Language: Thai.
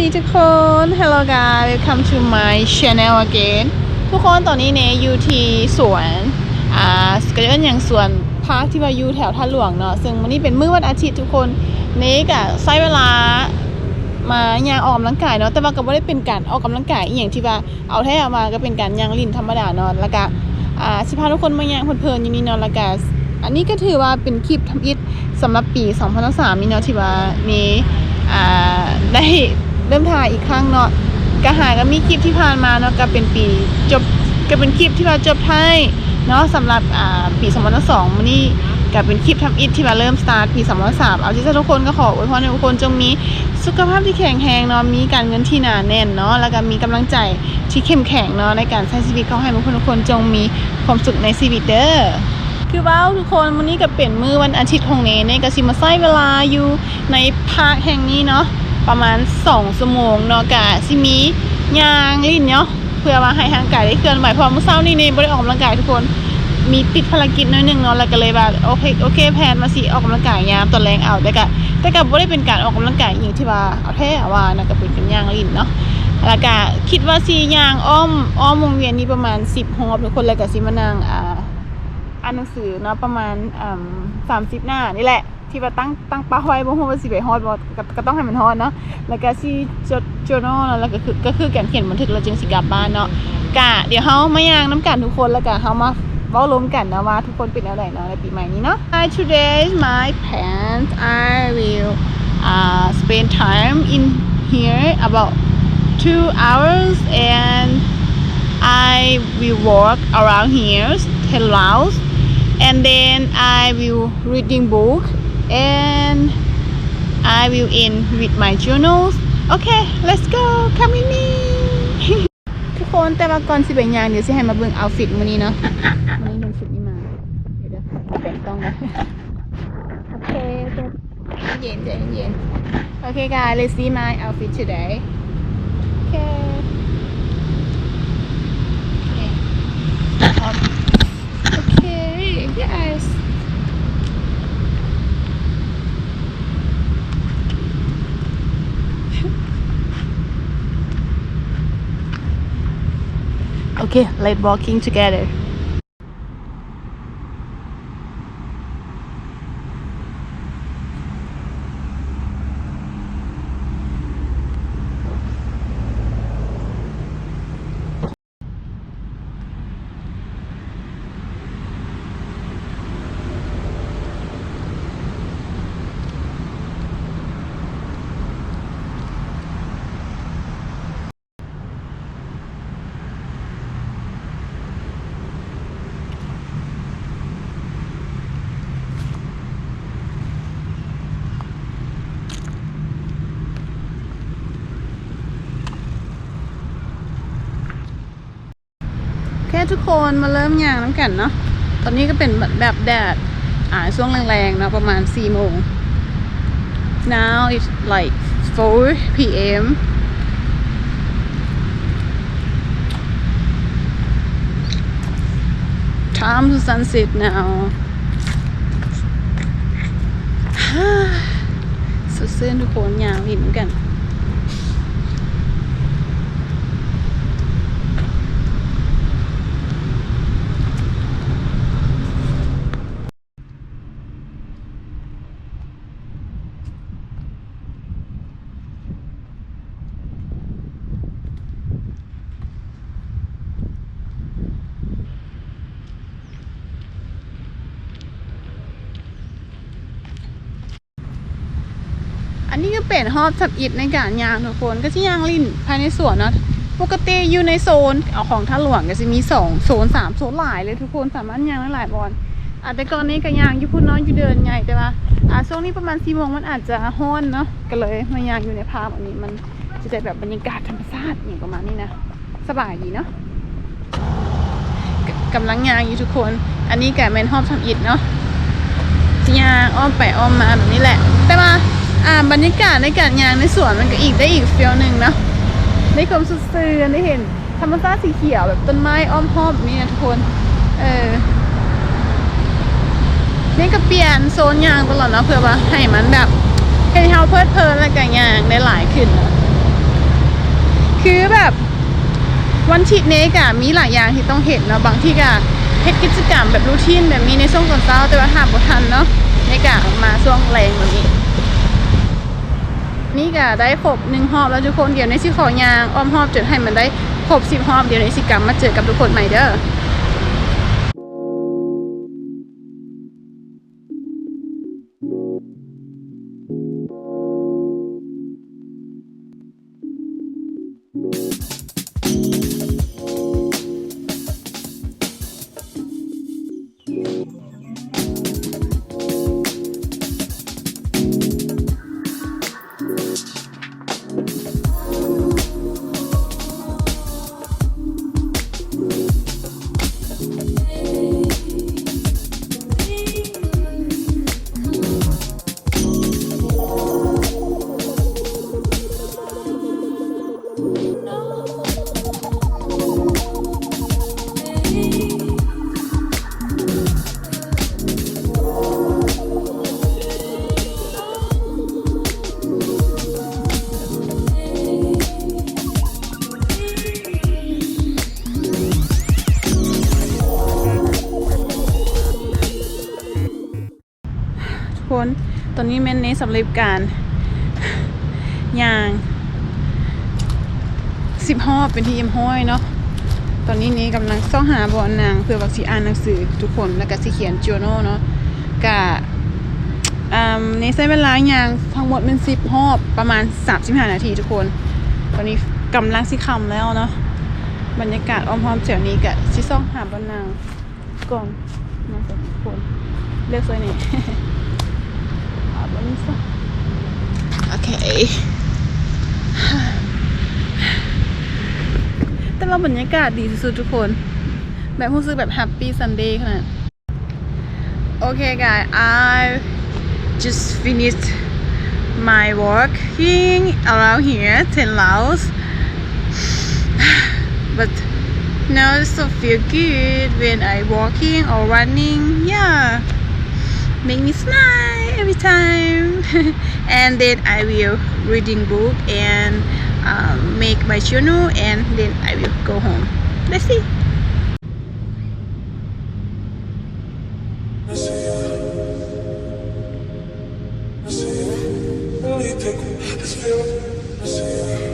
ดีทุกคน Hello guys welcome to my channel again ทุกคนตอนนี้เนี่ยอยู่ที่สวนก็จะเป็นอย่างสวนพาร์คที่ว่าอยู่แถวท่าหลวงเนาะซึ่งวันนี้เป็นมื้อวันอาทิตย์ทุกคนเนกะใช้เวลามาย่างออกกำลังกายเนาะแต่ว่าก็ไม่ได้เป็นการออกกำลังกายอย่างที่ว่าเอาแท้เอามาก็เป็นการย่างลิ้นธรรมดาเนาะแล้วก็สิพาทุกคนมาย่างเพลินๆอยู่นี่เนาะแล้วก็อันนี้ก็ถือว่าเป็นคลิปทำอิฐสำหรับปี2023นี่เนาะที่ว่านี้ได้เริ่มถ่ายอีกครั้งเนาะก็มีคลิปที่ผ่านมาเนาะก็เป็นปีจบก็เป็นคลิปที่ว่าจบไทยเนาะสำหรับปี2022มื้อนี้ก็เป็นคลิปทำอิฐที่ว่าเริ่มสตาร์ทปี2023เอาที่ทุกคนก็ขออวยพรให้ทุกคนจงมีสุขภาพที่แข็งแรงเนาะมีการเงินที่หนาแน่นเนาะแล้วก็มีกำลังใจที่เข้มแข็งเนาะในการใช้ชีวิตขอให้ทุกคนจงมีความสุขในชีวิตเด้อคือว้าวทุกคนวันนี้ก็เป็นมื้อวันอาทิตย์ของเนก็สิมาใช้เวลาอยู่ในพาร์คแห่งนี้เนาะประมาณ2ชั่วโมงเนาะก็สิมีย่างลิ้นเนาะเพื่อว่าให้ร่างกายได้เคลื่อนไหวเพราะมื้อเช้านี้เนบ่ได้ออกกำลังกายทุกคนมีติดภารกิจน้อยนึงเนาะแล้วก็เลยแบบโอเคแพลนมาสิออกกำลังกายยามตอนแรงเอาแต่ก็บ่ได้เป็นการออกกำลังกายอย่างที่ว่าเอาแท้ว่านะก็เป็นกันย่างลิ้นเนาะแล้วก็คิดว่าสิย่างอ้อมวงเวียนนี้ประมาณ10รอบทุกคนแล้วก็สิมานั่งอ่านหนังสือเนาะประมาณ30 หน้านี่แหละที่ว่าตั้งป้าไว้บ่ฮู้ว่าสิไปฮอดบ่ก็ต้องให้มันฮอดเนาะแล้วก็สิจด journal เนาะแล้วก็คือการเขียนบันทึกแล้วจึงสิกลับบ้านเนาะก็เดี๋ยวเฮามาย่างน้ำกันทุกคนแล้วก็เฮามาเว้ารวมกันนะว่าทุกคนเป็นอะไรเนาะในปีใหม่นี้เนาะ Today is my plans I will spend time in here about 2 hours and I will walk around here 10 rounds and then I will reading book and I will end with my journals okay let's go come with me ทุกคนแต่ว่าก่อนสิไปย่างเดี๋ยวสิให้มาเบิ่งเอาท์ฟิตมื้อนี้เนาะมื้อนี้ชุดนี้มาเดี๋ยวแต่งต้องนะโอเคเย็นokay guys let's see my outfit today okay yes okay let's walking togetherแค่ทุกคนมาเริ่มย่างน้ำกันเนาะตอนนี้ก็เป็นแบบแดดช่วงแรงๆเนาะประมาณ4 โมง now it's like 4 p.m. time to sunset now สุดเส้นทุกคนย่างหินกันอันนี้ก็เป็นฮอบทับอิฐในการย่างทุกคนก็ที่ย่างลิ้นภายในสวนเนาะปกติอยู่ในโซนเอาของท่าหลวงก็จะมี2 โซน 3 โซนหลายเลยทุกคนสามารถย่างได้หลายบอลแต่ก่อนนี้ก็ย่างอยู่พุ่นน้อยอยู่เดินใหญ่แต่ว่าช่วงนี้ประมาณ4 โมงมันอาจจะฮ้อนเนาะก็เลยมาย่างอยู่ในภาพอันนี้มันจะได้แบบบรรยากาศธรรมชาติอย่างประมาณนี้นะสบายดีเนาะกำลังย่างอยู่ทุกคนอันนี้ก็เป็นฮอบทับอิฐเนาะที่ย่างอ้อมไปอ้อมมาแบบนี้แหละแต่ว่าบรรยากาศในการย่างในสวนมันก็ได้อีกฟีลนึงเนาะได้ความสุดซื่อได้เห็นธรรมชาติสีเขียวแบบต้นไม้อ้อมรอบนี่นะทุกคนนี่ก็เปลี่ยนโซนย่างตลอดเนาะเพื่อว่าให้มันแบบให้เฮาเพลิดเพลินและกันย่างได้หลายขึ้นนะ คือแบบวันอาทิตย์นี้ก็มีหลายอย่างที่ต้องเห็นเนาะบางที่ก็เฮ็ดกิจกรรมแบบรูทีนแบบนี้ในช่วงตอนเช้าแต่ว่าหาบ่ทันเนาะนี่ก็มาช่วงแรงแบบนี้นี่ก็ได้ครบ1รอบแล้วทุกคนเดี๋ยวในสิขอยางอ้อมรอบจนให้มันได้ครบ10รอบเดี๋ยวในสิกลับมาเจอกับทุกคนใหม่เด้อคนตอนนี้แม่นเนสำหรับการย่าง10รอบเป็นที่เยี่ยมห้อยเนาะตอนนี้นี้กำลังซ่องหาบอลนางเพื่อวักสิอ่านหนังสือทุกคนแล้วก็สิเขียน journal เนาะกะในใช้เวลาย่างทั้งหมดเป็น10รอบประมาณ35นาทีทุกคนตอนนี้กำลังสิค่ำแล้วเนาะบรรยากาศอ้อมๆแถวนี้กะสิซ่องหาบอลนางก่อนนะทุกคนเลือกสวยนี่โอเคแต่เราบรรยากาศดีสุดๆทุกคนแบบรู้สึกแบบแฮปปี้ซันเดย์ขนาดโอเค guys I just finished my walking around here 10 rounds but now it so feel good when I walking or running yeah make me smile every time and then I will reading book and make my journal and then I will go home. Let's see. Really take this feeling, I see it.